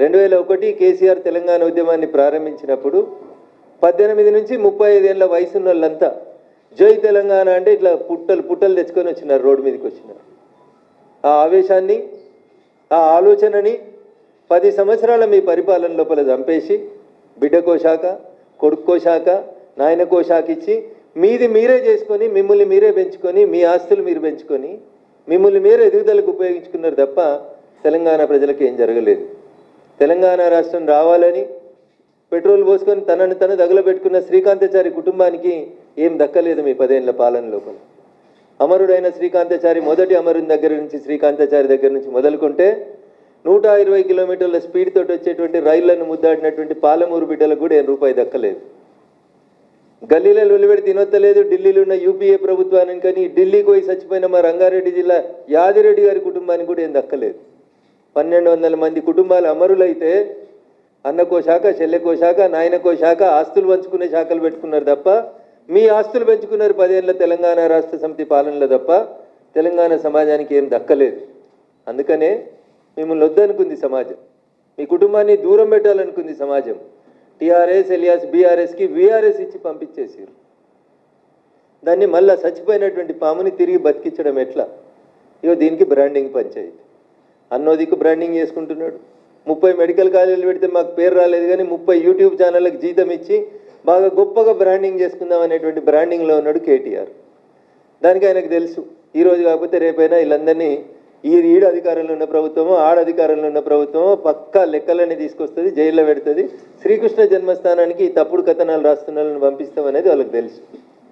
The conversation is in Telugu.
2001 కేసీఆర్ తెలంగాణ ఉద్యమాన్ని ప్రారంభించినప్పుడు 18 నుంచి 35 ఏళ్ళ వయసున్న వాళ్ళంతా జై తెలంగాణ అంటే ఇట్లా పుట్టలు తెచ్చుకొని వచ్చినారు, రోడ్డు మీదకి వచ్చినారు. ఆ ఆవేశాన్ని, ఆ ఆలోచనని 10 సంవత్సరాల మీ పరిపాలన లోపల చంపేసి బిడ్డకో శాఖ, కొడుక్కో శాఖ, నాయనకో శాఖ ఇచ్చి మీది మీరే చేసుకొని, మిమ్మల్ని మీరే పెంచుకొని, మీ ఆస్తులు మీరు పెంచుకొని, మిమ్మల్ని మీరే ఎదుగుదలకు ఉపయోగించుకున్నారు తప్ప తెలంగాణ ప్రజలకు ఏం జరగలేదు. తెలంగాణ రాష్ట్రం రావాలని పెట్రోల్ పోసుకొని తనను తను తగలబెట్టుకున్న శ్రీకాంతాచారి కుటుంబానికి ఏం దక్కలేదు మీ 10 ఏళ్ల పాలన లోపల. అమరుడైన శ్రీకాంతాచారి మొదటి అమరుని దగ్గర నుంచి, శ్రీకాంతాచారి దగ్గర నుంచి మొదలుకుంటే 120 కిలోమీటర్ల స్పీడ్ తోటి వచ్చేటువంటి రైళ్లను ముద్దాడినటువంటి పాలమూరు బిడ్డలకు కూడా రూపాయి దక్కలేదు. గల్లీలో వెలువడి తినొత్తలేదు. ఢిల్లీలో ఉన్న యూపీఏ ప్రభుత్వానికి కానీ ఢిల్లీకి పోయి చచ్చిపోయిన మా రంగారెడ్డి జిల్లా యాదిరెడ్డి గారి కుటుంబానికి కూడా ఏం దక్కలేదు. 1200 మంది కుటుంబాలు అమరులైతే అన్నకో శాఖ, చెల్లెకో శాఖ, నాయనకో శాఖ, ఆస్తులు పంచుకునే శాఖలు పెట్టుకున్నారు తప్ప మీ ఆస్తులు పెంచుకున్నారు 10 ఏళ్ళ తెలంగాణ రాష్ట్ర సమితి పాలనలో తప్ప తెలంగాణ సమాజానికి ఏం దక్కలేదు. అందుకనే మిమ్మల్ని వద్దనుకుంది సమాజం, మీ కుటుంబాన్ని దూరం పెట్టాలనుకుంది సమాజం. టీఆర్ఎస్ ఎలియాస్ బీఆర్ఎస్కి వీఆర్ఎస్ ఇచ్చి పంపించేసారు. దాన్ని మళ్ళా చచ్చిపోయినటువంటి పాముని తిరిగి బతికించడం ఎట్లా? ఇగో దీనికి బ్రాండింగ్ పంచాయతీ. అన్నోదికు బ్రాండింగ్ చేసుకుంటున్నాడు. 30 మెడికల్ కాలేజీలు పెడితే మాకు పేరు రాలేదు కానీ 30 యూట్యూబ్ ఛానళ్ళకి జీతం ఇచ్చి బాగా గొప్పగా బ్రాండింగ్ చేసుకుందాం అనేటువంటి బ్రాండింగ్లో ఉన్నాడు కేటీఆర్. దానికి ఆయనకు తెలుసు ఈరోజు కాకపోతే రేపైనా వీళ్ళందరినీ ఈడ అధికారంలో ఉన్న ప్రభుత్వమో ఆడ అధికారంలో ఉన్న ప్రభుత్వమో పక్కా లెక్కలన్నీ తీసుకొస్తుంది, జైల్లో పెడుతుంది. శ్రీకృష్ణ జన్మస్థానానికి తప్పుడు కథనాలు రాస్తున్న వాళ్ళని పంపిస్తాం అనేది వాళ్ళకి తెలుసు.